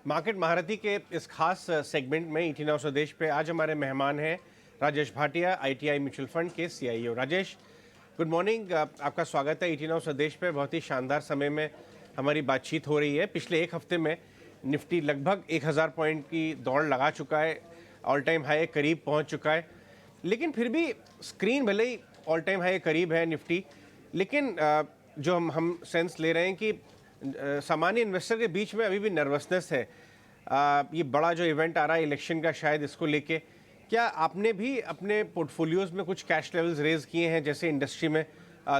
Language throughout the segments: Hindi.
मार्केट महारथी के इस खास सेगमेंट में ईटी नाउ स्वदेश पे आज हमारे मेहमान हैं Rajesh Bhatia, ITI mutual fund के सीईओ। Rajesh, good morning. आपका स्वागत है ईटी नाउ स्वदेश पे। बहुत ही शानदार समय में हमारी बातचीत हो रही है। पिछले एक हफ्ते में निफ्टी लगभग 1000 पॉइंट की दौड़ लगा चुका है, ऑल टाइम हाई करीब पहुंच चुका है। लेकिन फिर भी स्क्रीन भले ही ऑल टाइम हाई करीब है निफ्टी, लेकिन जो हम सेंस ले रहे हैं कि सामान्य इन्वेस्टर के बीच में अभी भी नर्वसनेस है। ये बड़ा जो इवेंट आ रहा है इलेक्शन का, शायद इसको लेके क्या आपने भी अपने पोर्टफोलियोज में कुछ कैश लेवल्स रेज किए हैं जैसे इंडस्ट्री में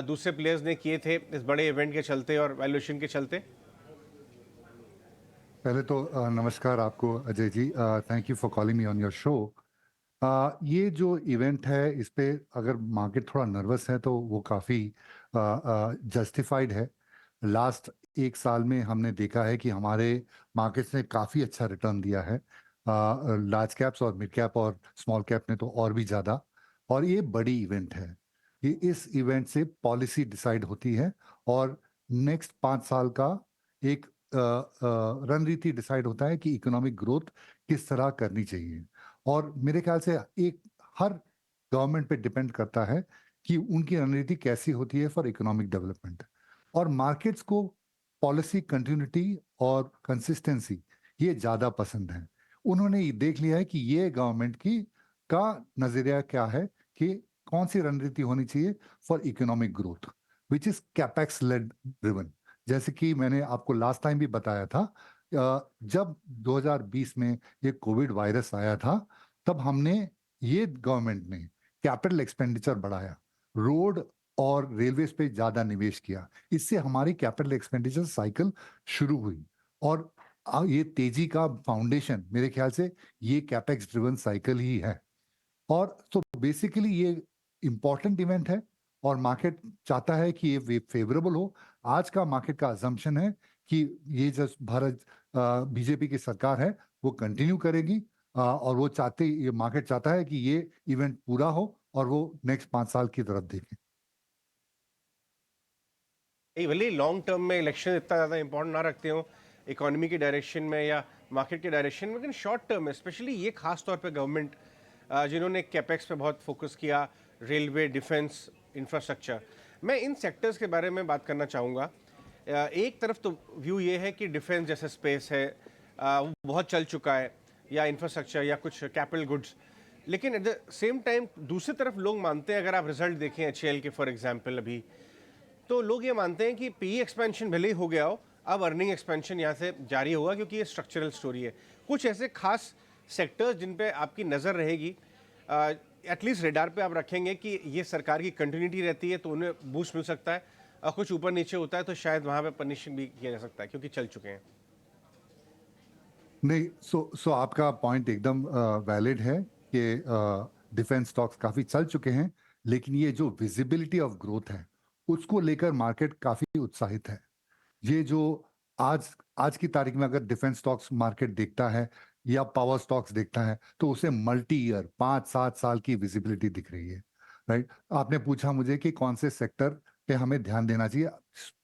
दूसरे प्लेयर्स ने किए थे इस बड़े इवेंट के चलते और वैल्यूएशन के चलते? पहले तो नमस्कार आपको Ajay ji. Thank you for calling me on your show. ये जो इवेंट है इस पे अगर मार्केट थोड़ा नर्वस है तो वो काफ़ी जस्टिफाइड है। लास्ट एक साल में हमने देखा है कि हमारे मार्केट्स ने काफ़ी अच्छा रिटर्न दिया है। लार्ज कैप्स और मिड कैप और स्मॉल कैप ने तो और भी ज़्यादा। और ये बड़ी इवेंट है। ये इस इवेंट से पॉलिसी डिसाइड होती है और नेक्स्ट 5 साल का एक रणनीति डिसाइड होता है कि इकोनॉमिक ग्रोथ किस तरह करनी चाहिए। और मेरे ख्याल से एक हर गवर्नमेंट पे डिपेंड करता है कि उनकी रणनीति कैसी होती है फॉर इकोनॉमिक डेवलपमेंट। और मार्केट्स को पॉलिसी कंटिन्यूटी और कंसिस्टेंसी ये ज़्यादा पसंद है। उन्होंने ये देख लिया है कि ये गवर्नमेंट की का नजरिया क्या है कि कौन सी रणनीति होनी चाहिए for economic growth, which is capex led driven. जैसे कि मैंने आपको लास्ट टाइम भी बताया था, जब 2020 में ये कोविड वायरस आया था तब हमने ये गवर्नमेंट ने कैपिटल एक्सपेंडिचर बढ़ाया, रोड और रेलवेज पे ज्यादा निवेश किया। इससे हमारी कैपिटल एक्सपेंडिचर साइकिल शुरू हुई। और ये तेजी का फाउंडेशन मेरे ख्याल से ये कैपेक्स ड्रिवन साइकिल ही है। और तो बेसिकली ये इंपॉर्टेंट इवेंट है और मार्केट चाहता है कि ये फेवरेबल हो। आज का मार्केट का अजम्पशन है कि ये जो भारत बीजेपी की सरकार है वो कंटिन्यू करेगी। और वो ये मार्केट चाहता है कि ये इवेंट पूरा हो और वो नेक्स्ट 5 साल की तरफ देखें। ये भले लॉन्ग टर्म में इलेक्शन इतना ज़्यादा इंपॉर्टेंट ना रखते हो इकोनॉमी की डायरेक्शन में या मार्केट के डायरेक्शन में, लेकिन शॉर्ट टर्म में स्पेशली ये खास तौर पे गवर्नमेंट जिन्होंने कैपेक्स पे बहुत फोकस किया, रेलवे, डिफेंस, इंफ्रास्ट्रक्चर, मैं इन सेक्टर्स के बारे में बात करना चाहूँगा। एक तरफ तो व्यू ये है कि डिफेंस जैसे स्पेस है वो बहुत चल चुका है, या इंफ्रास्ट्रक्चर या कुछ कैपिटल गुड्स। लेकिन एट द सेम टाइम दूसरी तरफ लोग मानते हैं, अगर आप रिजल्ट देखें एचएएल के फॉर एग्जांपल अभी, तो लोग ये मानते हैं कि पीई एक्सपेंशन भले ही हो गया हो, अब अर्निंग एक्सपेंशन यहाँ से जारी होगा क्योंकि ये स्ट्रक्चरल स्टोरी है। कुछ ऐसे खास सेक्टर्स जिन पे आपकी नज़र रहेगी, एटलीस्ट रेडार पे आप रखेंगे कि ये सरकार की कंटिन्यूटी रहती है तो उन्हें बूस्ट मिल सकता है, और कुछ ऊपर नीचे होता है तो शायद वहाँ पे पनिशिंग भी किया जा सकता है क्योंकि चल चुके हैं। नहीं, सो आपका पॉइंट एकदम वैलिड है कि डिफेंस स्टॉक्स काफी चल चुके हैं, लेकिन ये जो विजिबिलिटी ऑफ ग्रोथ है उसको लेकर मार्केट काफी उत्साहित है। ये जो आज आज की तारीख में अगर डिफेंस स्टॉक्स मार्केट देखता है या पावर स्टॉक्स देखता है तो उसे मल्टी ईयर 5-7 साल की विजिबिलिटी दिख रही है। राइट, आपने पूछा मुझे कि कौन से सेक्टर पे हमें ध्यान देना चाहिए।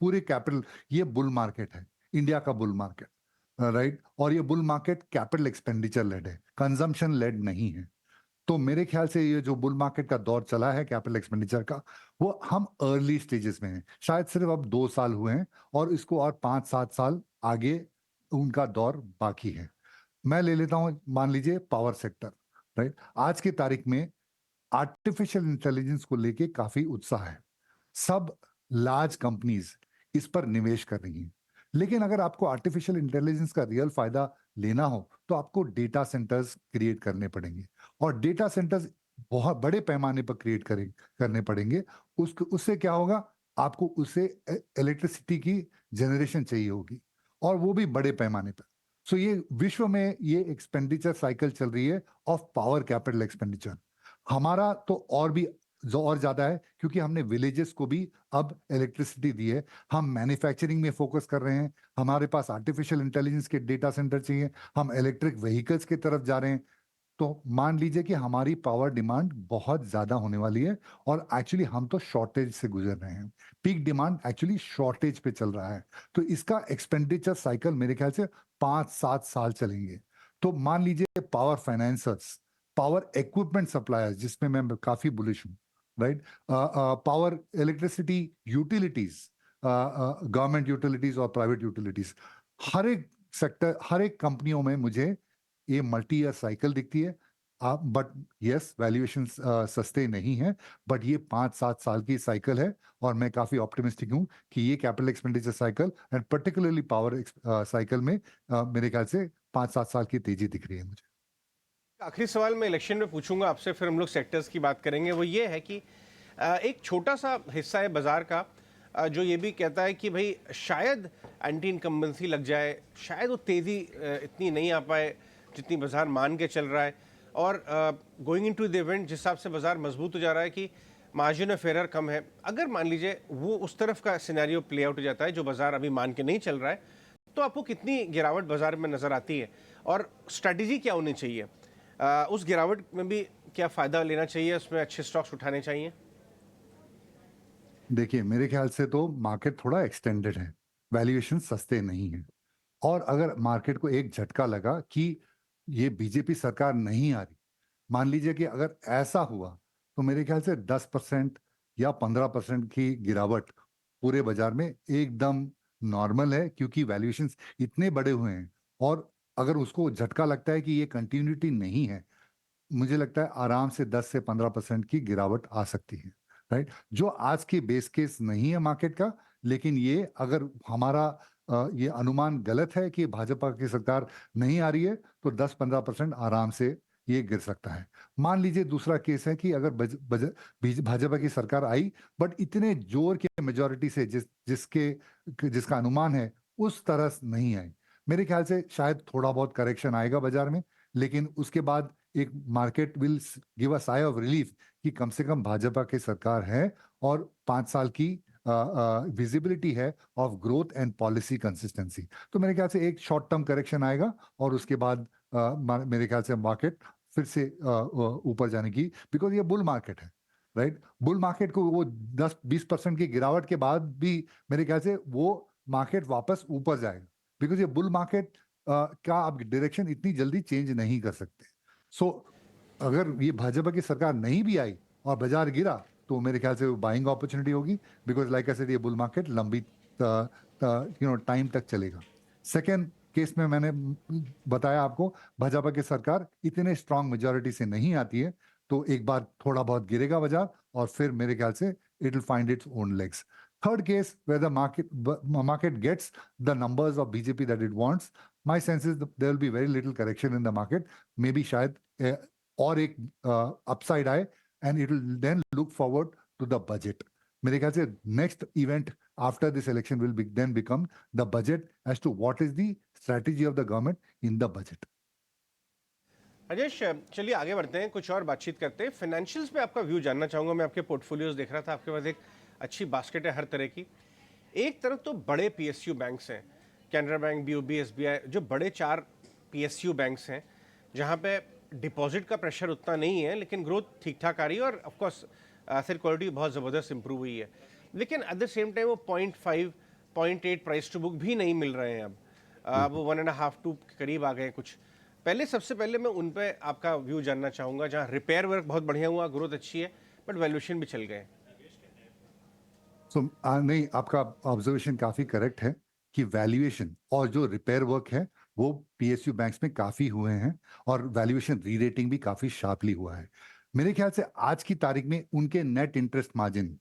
पूरे कैपिटल, ये बुल मार्केट है, इंडिया का बुल मार्केट। राइट, और ये bull market capital expenditure led है, कंजम्पशन लेड नहीं है। तो मेरे ख्याल से ये जो बुल मार्केट का दौर चला है कैपिटल एक्सपेंडिचर का, वो हम अर्ली स्टेजेस में हैं। शायद सिर्फ अब 2 साल हुए हैं और इसको और 5-7 साल आगे उनका दौर बाकी है। मैं ले लेता हूं, मान लीजिए पावर सेक्टर। राइट, आज की तारीख में आर्टिफिशियल इंटेलिजेंस को लेके काफी उत्साह है। सब लार्ज कंपनीज इस पर निवेश कर रही हैं। लेकिन अगर आपको आर्टिफिशियल इंटेलिजेंस का रियल फायदा लेना हो तो आपको डेटा सेंटर्स क्रिएट करने पड़ेंगे। और डेटा सेंटर्स बहुत बड़े पैमाने पर करने पड़ेंगे। उससे क्या होगा, आपको उससे इलेक्ट्रिसिटी की जनरेशन चाहिए होगी, और वो भी बड़े पैमाने पर। सो ये विश्व में ये एक्सपेंडिचर साइकिल चल रही है ऑफ पावर कैपिटल एक्सपेंडिचर। हमारा तो और भी जो और ज्यादा है क्योंकि हमने विलेजेस को भी अब इलेक्ट्रिसिटी दी है। हम मैन्युफैक्चरिंग में फोकस कर रहे हैं, हमारे पास आर्टिफिशियल इंटेलिजेंस के डेटा सेंटर चाहिए, हम इलेक्ट्रिक व्हीकल्स की तरफ जा रहे हैं। तो मान लीजिए कि हमारी पावर डिमांड बहुत ज्यादा होने वाली है और एक्चुअली हम तो शॉर्टेज से गुजर रहे हैं। पीक डिमांड एक्चुअली शॉर्टेज पे चल रहा है, तो इसका एक्सपेंडिचर साइकिल मेरे ख्याल से 5-7 साल चलेंगे। तो मान लीजिए power financiers, power equipment suppliers जिसमें मैं काफी बुलिश हूँ, right, power electricity utilities, government utilities और प्राइवेट यूटिलिटीज, हर एक सेक्टर, हर एक कंपनियों में मुझे ये मल्टी ईयर साइकिल दिखती है। बट यस, वैल्यूएशन सस्ते नहीं है, बट ये 5-7 साल की साइकिल है और मैं काफी ऑप्टिमिस्टिक हूँ कि ये capital expenditure cycle and particularly power cycle में मेरे ख्याल से 5-7 साल की तेजी दिख रही है मुझे। आखिरी सवाल मैं इलेक्शन में पूछूंगा आपसे, फिर हम लोग सेक्टर्स की बात करेंगे। वो ये है कि एक छोटा सा हिस्सा है बाजार का जो ये भी कहता है कि भाई शायद एंटी इनकम्बेंसी लग जाए, शायद वो तेज़ी इतनी नहीं आ पाए जितनी बाजार मान के चल रहा है, और गोइंग इनटू द इवेंट जिस हिसाब से बाजार मजबूत हो जा रहा है कि मार्जिन ऑफ एरर कम है। अगर मान लीजिए वो उस तरफ का सिनेरियो प्ले आउट हो जाता है जो बाजार अभी मान के नहीं चल रहा है, तो आपको कितनी गिरावट बाजार में नजर आती है और स्ट्रैटेजी क्या होनी चाहिए? उस गिरावट में भी क्या फ़ायदा लेना चाहिए, उसमें अच्छे स्टॉक्स उठाने चाहिए? देखिए, मेरे ख्याल से तो मार्केट थोड़ा एक्सटेंडेड है, वैल्यूएशन सस्ते नहीं है। और अगर मार्केट को एक झटका लगा कि ये बीजेपी सरकार नहीं आ रही, मान लीजिए कि अगर ऐसा हुआ, तो मेरे ख्याल से 10% या 15% की गिरावट पूरे बाजार में एकदम नॉर्मल है, क्योंकि वैल्यूएशंस इतने बड़े हुए हैं। और अगर उसको झटका लगता है कि ये कंटिन्यूटी नहीं है, मुझे लगता है आराम से 10 से 15% की गिरावट आ सकती है, राइट, जो आज की बेस केस नहीं है मार्केट का। लेकिन ये अगर हमारा ये अनुमान गलत है कि भाजपा की सरकार नहीं आ रही है, तो 10-15% आराम से ये गिर सकता है। मान लीजिए दूसरा केस है कि अगर भाजपा की सरकार आई, बट इतने जोर के मेजोरिटी से जिसका अनुमान है उस तरह से नहीं आई, मेरे ख्याल से शायद थोड़ा बहुत करेक्शन आएगा बाजार में। लेकिन उसके बाद एक market will give a sigh of relief कि कम से कम भाजपा की सरकार है और 5 साल की विजिबिलिटी है of growth and policy consistency. तो मेरे ख्याल से एक शॉर्ट टर्म करेक्शन आएगा और उसके बाद मेरे ख्याल से मार्केट फिर से ऊपर जाने की, बिकॉज ये बुल मार्केट है, राइट। बुल मार्केट को वो 10-20% की गिरावट के बाद भी मेरे ख्याल से वो मार्केट वापस ऊपर जाएगा, बिकॉज ये बुल मार्केट का आप डायरेक्शन इतनी जल्दी चेंज नहीं कर सकते। सो अगर ये भाजपा की सरकार नहीं भी आई और बाजार गिरा, तो मेरे ख्याल से बाइंग अपॉर्चुनिटी होगी, बिकॉज लाइक आई सेड ये बुल मार्केट लंबी टाइम तक चलेगा। सेकेंड केस में मैंने बताया आपको, भाजपा की सरकार इतने स्ट्रांग मेजोरिटी से नहीं आती है, तो एक बार थोड़ा बहुत गिरेगा बाजार और फिर मेरे ख्याल से it will find its own legs. Third case, where the market gets the numbers of BJP that it wants, my sense is there will be very little correction in the market, maybe शायद और एक अपसाइड आए, and it will then look forward to the budget. मेरे ख्याल से next event after this election will then become the budget as to what is the strategy of the government in the budget. Rajesh, चलिए आगे बढ़ते हैं, कुछ और बातचीत करते हैं। फाइनेंशियल्स पे आपका व्यू जानना चाहूँगा। मैं आपके पोर्टफोलियोज देख रहा था, आपके पास एक अच्छी बास्केट है हर तरह की। एक तरफ तो बड़े पीएसयू बैंक्स हैं, कैनरा बैंक, बीओबी, एसबीआई, जो बड़े 4 पीएसयू बैंक्स हैं जहाँ पे डिपॉजिट का प्रेशर उतना नहीं है, लेकिन ग्रोथ ठीक ठाक आ रही है और ऑफकोर्स एसेट क्वालिटी बहुत ज़बरदस्त इंप्रूव हुई है। लेकिन एट द सेम टाइम वो 0.5, 0.8 प्राइस टू बुक भी नहीं मिल रहे हैं अब। वो 1.5, 2 के करीब आ गए हैं कुछ। पहले सबसे पहले मैं उन पे आपका व्यू जानना चाहूँगा, जहाँ रिपेयर वर्क बहुत बढ़िया हुआ, ग्रोथ अच्छी है, बट वैल्यूएशन भी चल गए। सो नहीं, आपका ऑब्जर्वेशन काफी करेक्ट है कि वैल्यूएशन और जो रिपेयर वर्क है वो पीएसयू बैंक्स में काफी हुए हैं और वैल्यूएशन री रेटिंग भी काफी शार्पली हुआ है। मेरे ख्याल से आज की तारीख में उनके नेट इंटरेस्ट मार्जिन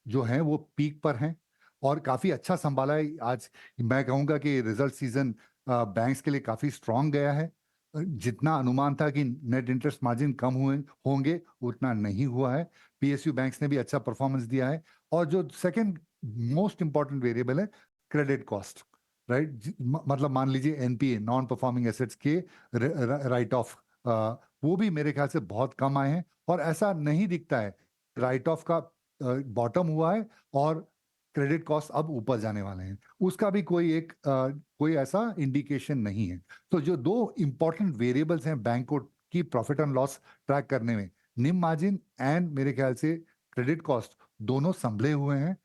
जो है वो पीक पर हैं और काफी अच्छा संभाला है। आज मैं कहूंगा कि रिजल्ट सीजन बैंक्स के लिए काफी स्ट्रांग गया है। जितना अनुमान था कि नेट इंटरेस्ट मार्जिन कम हुए होंगे, उतना नहीं हुआ है। पीएसयू बैंक्स ने भी अच्छा परफॉर्मेंस दिया है। और जो सेकंड मोस्ट इंपॉर्टेंट वेरिएबल है, क्रेडिट कॉस्ट, राइट, मतलब मान लीजिए एनपीए, नॉन परफॉर्मिंग एसेट्स के राइट ऑफ, वो भी मेरे ख्याल से बहुत कम आए हैं और ऐसा नहीं दिखता है राइट ऑफ का बॉटम हुआ है और क्रेडिट कॉस्ट अब ऊपर जाने वाले हैं, उसका भी कोई ऐसा इंडिकेशन नहीं है। तो जो दो इंपॉर्टेंट वेरिएबल्स हैं बैंक को की प्रॉफिट एंड लॉस ट्रैक करने में निम मार्जिन एंड मेरे ख्याल से क्रेडिट कॉस्ट दोनों संभले हुए हैं।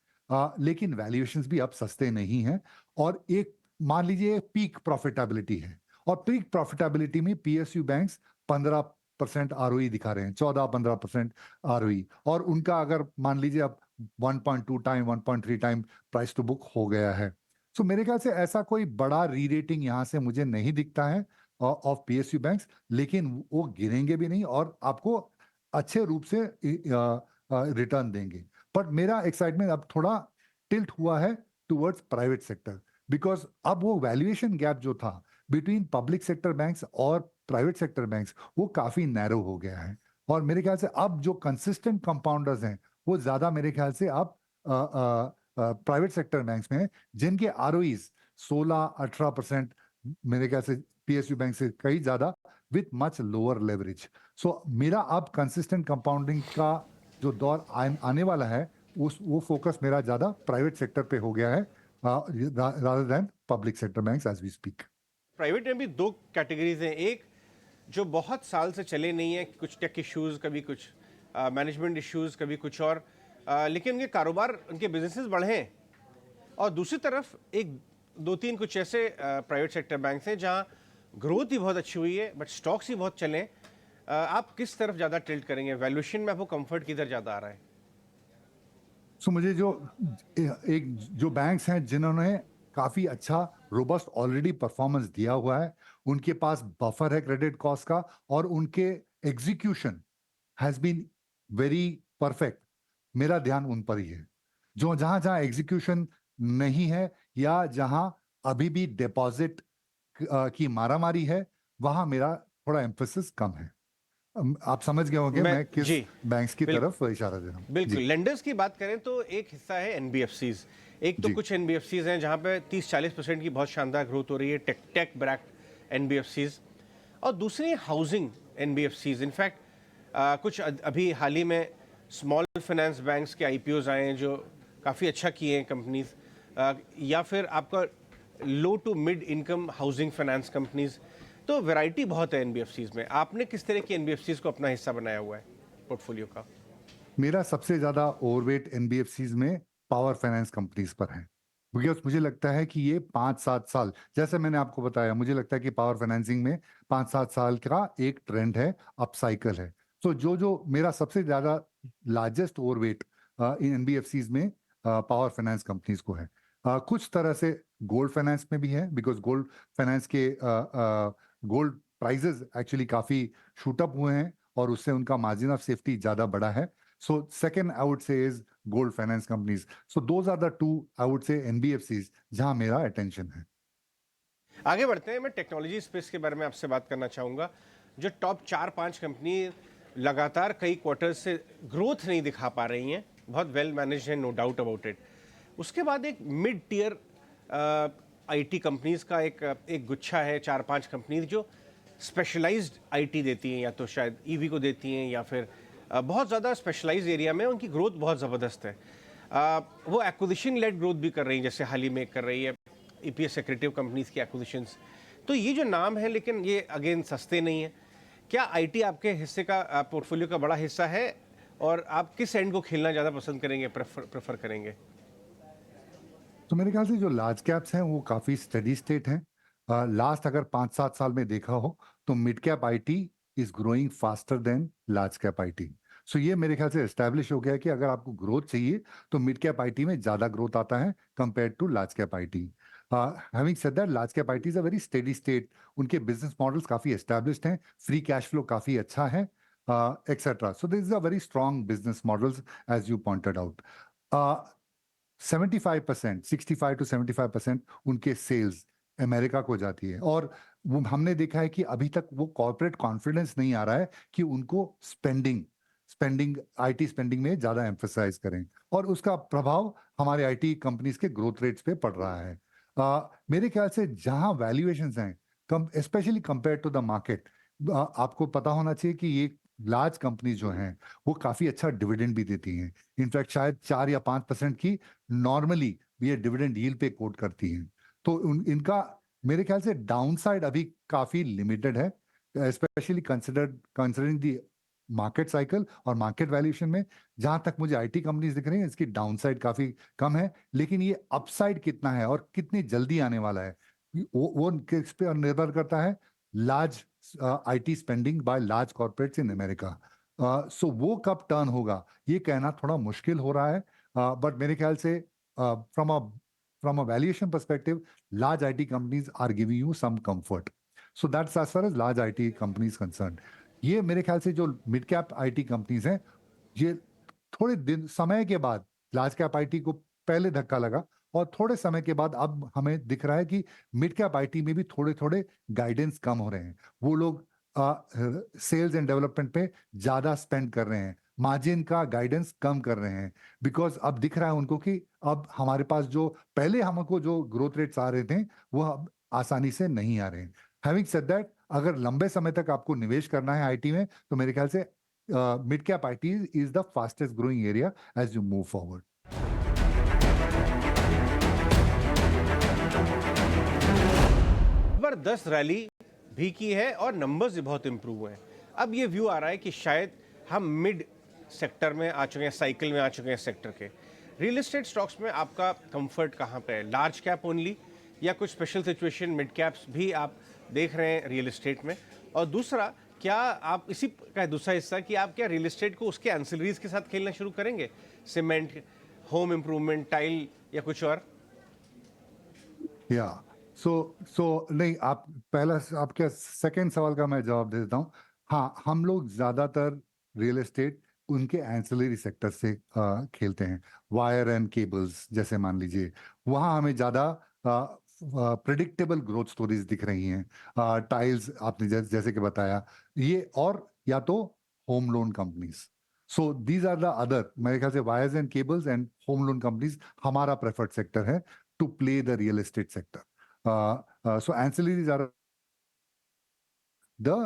लेकिन वैल्यूएशंस भी अब सस्ते नहीं हैं और एक मान लीजिए पीक प्रॉफिटेबिलिटी है और पीक प्रॉफिटेबिलिटी में पीएसयू बैंक्स 15% आरओई दिखा रहे हैं, 14-15% आरओई, और उनका अगर मान लीजिए अब 1.2 time 1.3 time price to book हो गया है। सो मेरे ख्याल से ऐसा कोई बड़ा री रेटिंग यहाँ से मुझे नहीं दिखता है ऑफ पीएसयू बैंक्स, लेकिन वो गिरेंगे भी नहीं और आपको अच्छे रूप से रिटर्न देंगे। बट मेरा एक्साइटमेंट अब थोड़ा टिल्ट हुआ है टुवर्ड्स प्राइवेट सेक्टर, बिकॉज अब वो वैल्यूएशन गैप जो था बिटवीन पब्लिक सेक्टर बैंक्स और प्राइवेट सेक्टर बैंक्स वो काफी नैरो हो गया है। और मेरे ख्याल से अब जो कंसिस्टेंट कंपाउंडर्स हैं वो ज्यादा मेरे ख्याल से अब प्राइवेट सेक्टर बैंक्स में हैं, जिनके आरओईज 16-18% मेरे ख्याल से पीएसयू बैंक से कहीं ज्यादा विथ मच लोअर लेवरेज। सो मेरा अब कंसिस्टेंट कंपाउंडिंग का जो दौर आने वाला है वो फोकस मेरा ज्यादा प्राइवेट सेक्टर पे हो गया है rather than public sector banks as we speak. Private में भी दो कैटेगरीज हैं, एक जो बहुत साल से चले नहीं है, कुछ टेक इश्यूज, कभी कुछ मैनेजमेंट इश्यूज, कभी कुछ और, लेकिन उनके कारोबार, उनके बिजनेसेस बढ़े हैं, और दूसरी तरफ एक दो तीन कुछ ऐसे प्राइवेट सेक्टर बैंक्स हैं जहां ग्रोथ भी बहुत अच्छी हुई है बट स्टॉक्स ही बहुत चले हैं। आप किस तरफ ज़्यादा टिल्ट करेंगे? वैल्यूएशन में आपको कंफर्ट किधर ज़्यादा आ रहा है? सो मुझे जो एक जो बैंक्स हैं जिन्होंने काफी अच्छा रोबस्ट ऑलरेडी परफॉर्मेंस दिया हुआ है, उनके पास बफर है क्रेडिट कॉस्ट का और उनके execution has been very perfect, मेरा ध्यान उन पर ही है। जो जहां जहां एग्जीक्यूशन नहीं है या जहां अभी भी डिपॉजिट की मारामारी है, वहां मेरा थोड़ा एम्फेसिस कम है। आप समझ गए होंगे मैं मैं किस जी बैंक्स की बिल्कुल तरफ इशारा दे रहा हूँ। बिल्कुल। जी लेंडर्स की बात करें तो एक हिस्सा है एनबीएफसीज। एक तो जी। कुछ एनबीएफसीज हैं जहां पे 30-40% की बहुत शानदार ग्रोथ हो रही है, टेक टेक ब्रैक एनबीएफसीज, और दूसरी हाउसिंग एनबीएफसीज। इनफैक्ट कुछ अभी हाल ही में स्मॉल फाइनेंस बैंक्स के आईपीओज आए हैं जो काफ़ी अच्छा किए हैं कंपनीज, या फिर आपका low to mid income housing finance companies. तो वैरायटी बहुत है एनबीएफसीज में। आपने किस तरह की एनबीएफसीज को अपना हिस्सा बनाया हुआ है पोर्टफोलियो का? मेरा सबसे ज्यादा ओवरवेट एनबीएफसीज में पावर फाइनेंस कंपनीज पर है, बिकॉज मुझे लगता है कि ये 5-7 साल, जैसे मैंने आपको बताया, मुझे लगता है कि पावर फाइनेंसिंग में 5-7 साल का एक ट्रेंड है, अप साइकिल है। तो जो जो मेरा सबसे ज्यादा लार्जेस्ट ओवरवेट इन एनबीएफसीज में पावर फाइनेंस कंपनीज को है। कुछ तरह से गोल्ड फाइनेंस में भी है, बिकॉज गोल्ड फाइनेंस के गोल्ड प्राइजेस एक्चुअली काफी शूट अप हुए हैं और उससे उनका मार्जिन ऑफ सेफ्टी ज्यादा बड़ा है। So second, I would say is gold finance companies. So those are the two, I would say, NBFCs जहां मेरा attention है। आगे बढ़ते हैं। मैं टेक्नोलॉजी स्पेस के बारे में आपसे बात करना चाहूँगा। जो टॉप 4-5 कंपनी लगातार कई क्वार्टर्स से ग्रोथ नहीं दिखा पा रही हैं, बहुत वेल मैनेज्ड है, नो डाउट अबाउट इट। उसके बाद एक मिड टियर आईटी कंपनीज का एक गुच्छा है, 4-5 कंपनीज जो स्पेशलाइज्ड आईटी देती हैं, या तो शायद ईवी को देती हैं या फिर बहुत ज़्यादा स्पेशलाइज्ड एरिया में उनकी ग्रोथ बहुत ज़बरदस्त है। वो एक्विजिशन लेड ग्रोथ भी कर रही हैं, जैसे हाल ही में कर रही है ईपीएस एक्रेटिव कंपनीज की एक्विजिशंस। तो ये जो नाम है, लेकिन ये अगेन सस्ते नहीं है। क्या आईटी आपके हिस्से का, पोर्टफोलियो का बड़ा हिस्सा है, और आप किस एंड को खेलना ज़्यादा पसंद करेंगे, प्रेफर करेंगे? तो मेरे ख्याल से जो लार्ज कैप्स हैं वो काफी स्टेडी स्टेट हैं। लास्ट अगर 5-7 साल में देखा हो तो mid cap IT is growing faster than large cap IT. So ये मेरे ख्याल से एस्टेब्लिश हो गया है कि अगर आपको ग्रोथ चाहिए तो मिड कैप आईटी में ज्यादा ग्रोथ आता है compare to large cap IT. Having said that, large cap IT is a very steady state, उनके बिजनेस मॉडल्स काफी एस्टेब्लिश्ड हैं, फ्री कैश फ्लो काफी अच्छा है, etcetera. So this is a very strong business models as you pointed out. 75%, 65 to 75% उनके सेल्स अमेरिका को जाती है, और वो हमने देखा है कि अभी तक वो कॉर्पोरेट कॉन्फिडेंस नहीं आ रहा है कि उनको स्पेंडिंग आईटी स्पेंडिंग में ज्यादा एम्फेसाइज करें, और उसका प्रभाव हमारे आईटी कंपनीज के ग्रोथ रेट्स पे पड़ रहा है। मेरे ख्याल से जहां वैल्यूएशंस हैं कम, specially compare to the market, आपको पता होना चाहिए कि ये लार्ज कंपनीज जो हैं वो काफी अच्छा डिविडेंड भी देती हैं। इनफैक्ट शायद 4 या 5% की नॉर्मली ये डिविडेंड यील्ड पे कोट करती हैं। तो इनका मेरे ख्याल से डाउनसाइड अभी काफी लिमिटेड है, specially considering the market cycle और मार्केट वैल्यूएशन में जहां तक मुझे आईटी कंपनीज दिख रही हैं, इसकी डाउनसाइड काफी कम है, लेकिन ये अपसाइड कितना है और कितनी जल्दी आने वाला है वो किस पे निर्भर करता है? Large IT spending by large corporates in America. So वो कब टर्न होगा ये कहना थोड़ा मुश्किल हो रहा है, बट मेरे ख्याल से from a valuation perspective large IT companies are giving you some comfort. So that's as far as large IT companies concerned. ये मेरे ख्याल से जो मिड कैप आईटी कंपनीज हैं, ये थोड़े दिन समय के बाद लार्ज कैप आईटी को पहले धक्का लगा और थोड़े समय के बाद अब हमें दिख रहा है कि मिड कैप आईटी में भी थोड़े थोड़े गाइडेंस कम हो रहे हैं। वो लोग सेल्स एंड डेवलपमेंट पे ज्यादा स्पेंड कर रहे हैं, मार्जिन का गाइडेंस कम कर रहे हैं, बिकॉज अब दिख रहा है उनको कि अब हमारे पास जो पहले हमको जो ग्रोथ रेट्स आ रहे थे वो अब आसानी से नहीं आ रहे हैं। हैविंग सेड दैट, अगर लंबे समय तक आपको निवेश करना है आईटी में तो मेरे ख्याल से mid cap IT is the fastest growing area as you move forward. जबरदस्त रैली भी की है और नंबर्स भी बहुत इंप्रूव हुए हैं। अब ये व्यू आ रहा है कि शायद हम मिड सेक्टर में आ चुके हैं, साइकिल में आ चुके हैं सेक्टर के। रियल एस्टेट स्टॉक्स में आपका कंफर्ट कहाँ पे है? लार्ज कैप ओनली या कुछ स्पेशल सिचुएशन मिड कैप्स भी आप देख रहे हैं रियल एस्टेट में? और दूसरा, क्या आप इसी का दूसरा हिस्सा कि आप क्या रियल एस्टेट को उसके एंसिलरीज के साथ खेलना शुरू करेंगे? सीमेंट, होम इम्प्रूवमेंट, टाइल या कुछ और? या सो नहीं, आप पहला आपके सेकंड सवाल का मैं जवाब दे देता हूँ। हाँ, हम लोग ज्यादातर रियल एस्टेट उनके एंसिलरी सेक्टर से खेलते हैं। वायर एंड केबल्स जैसे मान लीजिए, वहाँ हमें ज्यादा प्रिडिक्टेबल ग्रोथ स्टोरीज दिख रही हैं। टाइल्स आपने जैसे कि बताया, ये और या तो home loan companies. So these are the other, मेरे ख्याल से wires and cables and home loan companies हमारा प्रेफर्ड सेक्टर है to play the real estate sector. So ancillaries are the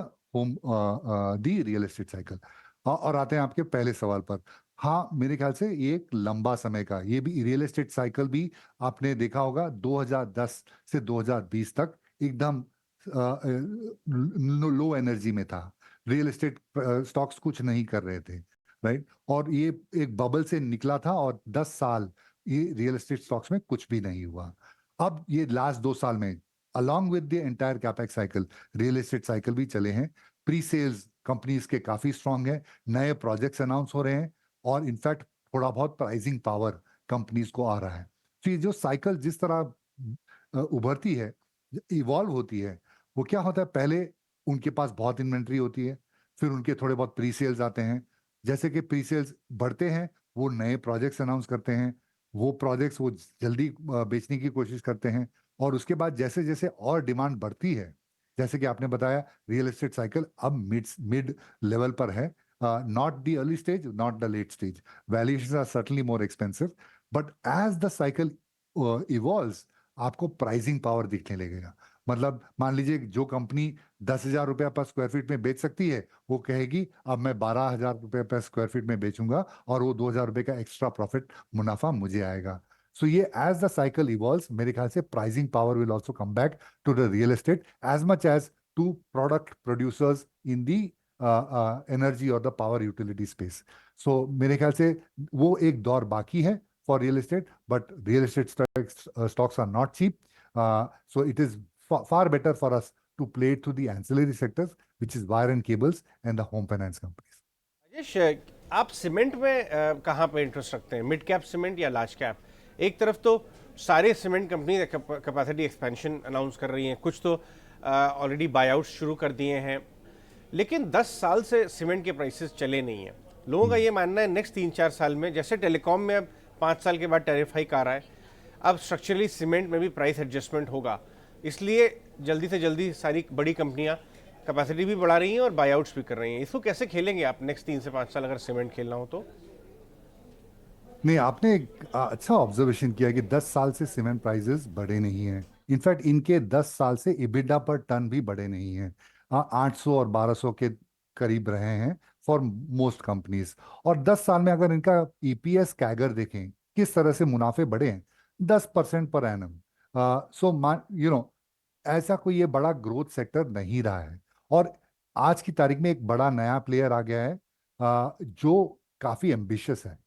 real estate cycle. और आते हैं आपके पहले सवाल पर। हाँ, मेरे ख्याल से ये एक लंबा समय का, ये भी रियल एस्टेट साइकिल भी आपने देखा होगा 2010 से 2020 तक एकदम लो एनर्जी में था। रियल एस्टेट स्टॉक्स कुछ नहीं कर रहे थे, राइट? और ये एक बबल से निकला था और 10 साल ये रियल एस्टेट स्टॉक्स में कुछ भी नहीं हुआ। अब ये लास्ट 2 साल में along with the entire capex cycle, real estate cycle भी चले हैं। प्री सेल्स कंपनीज के काफी स्ट्रांग है, नए प्रोजेक्ट्स अनाउंस हो रहे हैं और इनफैक्ट थोड़ा बहुत प्राइसिंग पावर कंपनीज को आ रहा है। तो ये जो साइकिल जिस तरह उभरती है, इवॉल्व होती है, वो क्या होता है, पहले उनके पास बहुत इन्वेंट्री होती है, फिर उनके थोड़े बहुत प्री सेल्स आते हैं। जैसे कि प्री सेल्स बढ़ते हैं, वो नए प्रोजेक्ट्स अनाउंस करते हैं, वो प्रोजेक्ट्स वो जल्दी बेचने की कोशिश करते हैं। और उसके बाद जैसे जैसे और डिमांड बढ़ती है, जैसे कि आपने बताया, रियल एस्टेट साइकिल अब मिड मिड लेवल पर है, not the early stage, not the late stage. Valuations are certainly more expensive, but as the cycle evolves, आपको प्राइसिंग पावर दिखने लगेगा। मतलब मान लीजिए जो कंपनी 10,000 रुपया पर स्क्वायर फीट में बेच सकती है, वो कहेगी अब मैं 12,000 रुपये पर स्क्वायर फीट में बेचूंगा और वो 2,000 रुपये का एक्स्ट्रा प्रॉफिट मुनाफा मुझे आएगा। सो ये एज द साइकिल इवॉल्व्स, मेरे ख्याल से pricing power will also come back to the real estate as much as to product producers in the energy और the power utility space. So मेरे ख्याल से वो एक दौर बाकी है for real estate, but real estate stocks are not cheap. So it is far better for us to play through the ancillary sectors, which is wire and cables and the home finance companies. Rajesh, आप सीमेंट में कहाँ पे इंटरेस्ट रखते हैं? मिड कैप सीमेंट या लार्ज कैप? एक तरफ तो सारे cement company capacity expansion announce कर रही हैं, कुछ तो ऑलरेडी बायआउट शुरू कर दिए हैं, लेकिन 10 साल से सीमेंट के प्राइसेस चले नहीं हैं। लोगों का ये मानना है नेक्स्ट 3-4 साल में, जैसे टेलीकॉम में अब 5 साल के बाद टैरिफ हाइक आ रहा है, अब स्ट्रक्चरली सीमेंट में भी प्राइस एडजस्टमेंट होगा। इसलिए जल्दी से जल्दी सारी बड़ी कंपनियां कैपेसिटी भी बढ़ा रही हैं और बायआउट्स भी कर रही हैं। इसको कैसे खेलेंगे आप नेक्स्ट 3 से 5 साल, अगर सीमेंट खेलना हो तो? नहीं, आपने एक अच्छा ऑब्जर्वेशन किया कि 10 साल से सीमेंट प्राइसेस बढ़े नहीं हैं। इनफैक्ट इनके 10 साल से इबिडा पर टन भी बढ़े नहीं हैं। 800 और 1200 के करीब रहे हैं फॉर मोस्ट कंपनीज। और 10 साल में अगर इनका ईपीएस कैगर देखें, किस तरह से मुनाफे बढ़े हैं, 10% पर एनम। सो ऐसा कोई ये बड़ा ग्रोथ सेक्टर नहीं रहा है। और आज की तारीख में एक बड़ा नया प्लेयर आ गया है जो काफी एम्बिशियस है,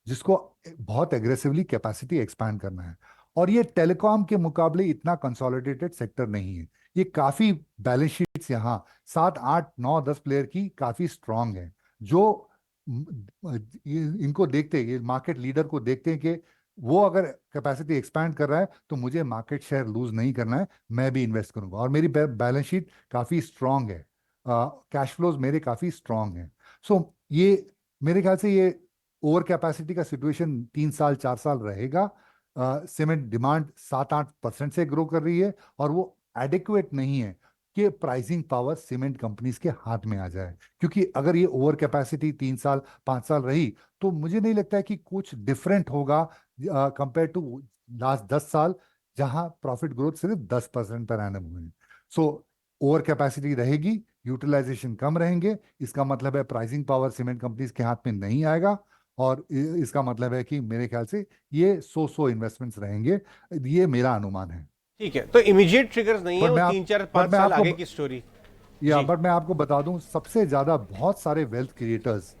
जिसको बहुत एग्रेसिवली कैपेसिटी एक्सपैंड करना है। और ये टेलीकॉम के मुकाबले इतना कंसोलिडेटेड सेक्टर नहीं है। ये काफी बैलेंस शीट्स यहाँ 7 8 9 10 प्लेयर की काफी स्ट्रांग है, जो इनको देखते, ये मार्केट लीडर को देखते हैं कि वो अगर कैपेसिटी एक्सपैंड कर रहा है तो मुझे मार्केट शेयर लूज नहीं करना है, मैं भी इन्वेस्ट करूंगा। और मेरी बैलेंस शीट काफी स्ट्रांग है, कैश फ्लोज मेरे काफी स्ट्रांग हैं। सो ये मेरे ख्याल से ये ओवर कैपेसिटी का सिचुएशन 3 साल 4 साल रहेगा। सीमेंट डिमांड 7 8% से ग्रो कर रही है, और वो एडिक्वेट नहीं है कि प्राइसिंग पावर सीमेंट कंपनीज के हाथ में आ जाए। क्योंकि अगर ये ओवर कैपेसिटी 3 साल 5 साल रही तो मुझे नहीं लगता है कि कुछ डिफरेंट होगा कंपेयर टू लास्ट 10 साल, जहां प्रॉफिट ग्रोथ सिर्फ 10% पर एनम हुए। सो ओवर कैपेसिटी रहेगी, यूटिलाइजेशन कम रहेंगे, इसका मतलब है प्राइसिंग पावर सीमेंट कंपनीज के हाथ में नहीं आएगा। और इसका मतलब है कि मेरे ख्याल से ये सो इन्वेस्टमेंट्स रहेंगे। ये मेरा अनुमान है। ठीक है, तो इमीडिएट ट्रिगर्स नहीं है, बट वो मैं आप तीन चार बट पाँच मैं साल आपको आगे की स्टोरी। या जी। बट मैं आपको बता दूं, सबसे ज्यादा बहुत सारे वेल्थ क्रिएटर्स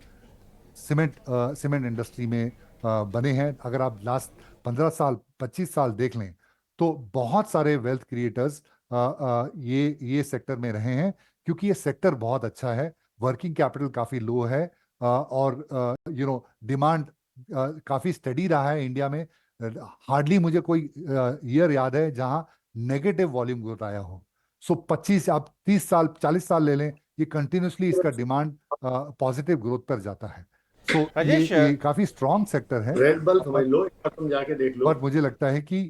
सीमेंट इंडस्ट्री में बने हैं। अगर आप लास्ट 15 साल 25 साल देख लें तो बहुत सारे वेल्थ क्रिएटर्स ये सेक्टर में रहे हैं, क्योंकि ये सेक्टर बहुत अच्छा है। वर्किंग कैपिटल काफी लो है, और डिमांड काफी स्टडी रहा है इंडिया में। हार्डली मुझे कोई ईयर याद है जहां नेगेटिव वॉल्यूम ग्रोथ आया हो। सो 25 आप 30 साल 40 साल ले लें, ये कंटिन्यूसली इसका डिमांड पॉजिटिव ग्रोथ पर जाता है। सो राजेश, ये काफी स्ट्रॉन्ग सेक्टर है। रेड बल्ब समझ बट लो, एक बार तुम जाके देख लो। बट मुझे लगता है कि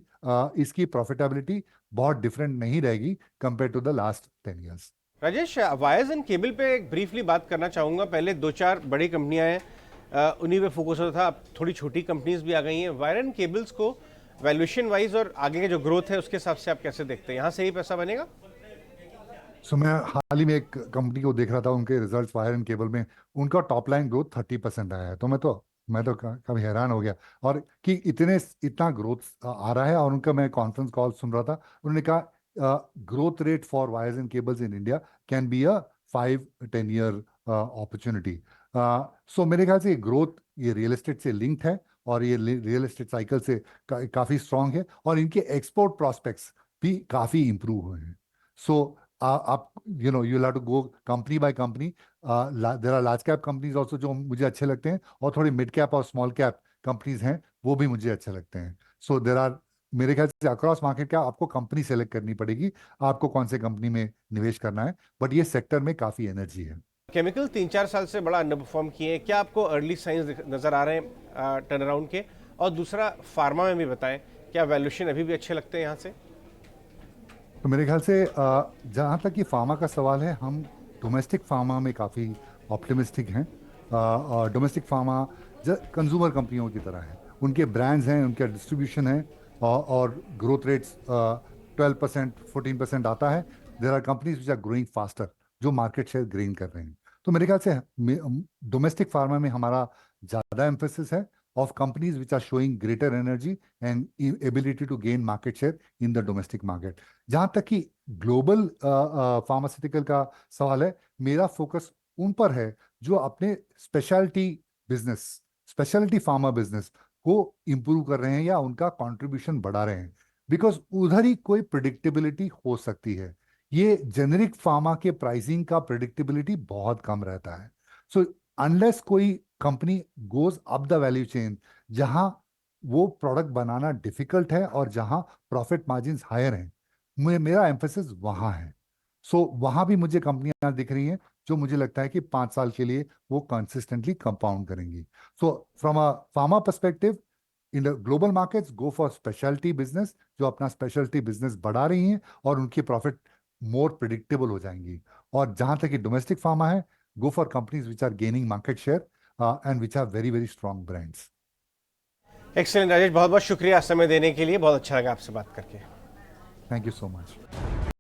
इसकी प्रॉफिटेबिलिटी बहुत डिफरेंट नहीं रहेगी compare to the last 10 years। Rajesh, wires and cable पे एक ब्रीफली बात करना चाहूँगा। पहले दो चार बड़ी कंपनियां हैं, उन्हीं पे फोकस होता था, अब थोड़ी छोटी कंपनीज भी आ गई हैं। वायर एंड केबल्स को वैल्यूएशन वाइज और आगे के जो ग्रोथ है उसके हिसाब से आप कैसे देखते हैं, यहाँ से ही पैसा बनेगा? सो मैं हाल ही में एक कंपनी को देख रहा था, उनके रिजल्ट्स वायर एंड केबल में उनका टॉप लाइन ग्रोथ 30% आया है। तो मैं तो काफी हैरान हो गया। और कि इतना ग्रोथ आ रहा है। और उनका मैं कॉन्फ्रेंस कॉल सुन रहा था, उन्होंने कहा growth rate for wires and cables in India can be a 5 10 year opportunity. So मेरे ख्याल से ये ग्रोथ ये रियल एस्टेट से लिंक्ड है, और ये रियल एस्टेट साइकिल से काफी स्ट्रांग है, और इनके एक्सपोर्ट प्रोस्पेक्ट्स भी काफी इंप्रूव हुए हैं। सो आप you'll have to go company by company. There are large cap companies also जो मुझे अच्छे लगते हैं, और थोड़ी मिड कैप और स्मॉल कैप कंपनीज हैं वो भी मुझे अच्छे लगते हैं। सो देर आर मेरे ख्याल से अक्रॉस मार्केट का आपको कंपनी सेलेक्ट करनी पड़ेगी, आपको कौन से कंपनी में निवेश करना है। बट ये सेक्टर में काफी एनर्जी है। केमिकल 3 4 साल से बड़ा अंडर परफॉर्म किए हैं, क्या आपको अर्ली साइंस नजर आ रहे हैं टर्न अराउंड के? और दूसरा, फार्मा में भी बताएं, क्या वैल्यूएशन अभी भी अच्छे लगते हैं यहाँ से? तो मेरे ख्याल से जहाँ तक कि फार्मा का सवाल है, हम डोमेस्टिक फार्मा में काफ़ी ऑप्टिमिस्टिक हैं। और डोमेस्टिक फार्मा कंज्यूमर कंपनियों की तरह है, उनके ब्रांड्स हैं, उनका डिस्ट्रीब्यूशन है, और ग्रोथ रेट्स 12% 14% आता है। There are companies which are growing faster, जो मार्केट शेयर गेन कर रहे हैं। तो मेरे ख्याल से डोमेस्टिक फार्मा में हमारा ज़्यादा एम्फेसिस है, of companies which are showing greater energy and ability to gain market share in the domestic market। जहां तक कि ग्लोबल फार्मास्यूटिकल का सवाल है, मेरा फोकस उन पर है जो अपने बिजनेस स्पेशलिटी फार्मा बिजनेस को इंप्रूव कर रहे हैं या उनका कंट्रीब्यूशन बढ़ा रहे हैं। बिकॉज उधर ही कोई प्रिडिक्टेबिलिटी हो सकती है। ये जेनेरिक फार्मा के प्राइसिंग का प्रिडिक्टेबिलिटी बहुत कम रहता है। सो अनलेस कोई company goes up the value chain, जहां वो प्रोडक्ट बनाना डिफिकल्ट है और जहां प्रॉफिट मार्जिन हायर हैं, मेरा एम्फेसिस वहां है। सो वहां भी मुझे कंपनियां दिख रही हैं जो मुझे लगता है कि 5 साल के लिए वो कंसिस्टेंटली कंपाउंड करेंगी। So from a pharma perspective, in the global markets go for speciality business, जो अपना स्पेशलिटी बिजनेस बढ़ा रही हैं और उनकी प्रॉफिट मोर प्रिडिक्टेबल हो जाएंगी। और जहां तक कि डोमेस्टिक फार्मा है, go for companies which are gaining market share and which have very very strong brands। Excellent Rajesh, बहुत बहुत शुक्रिया समय देने के लिए, बहुत अच्छा लगा आपसे बात करके। Thank you so much।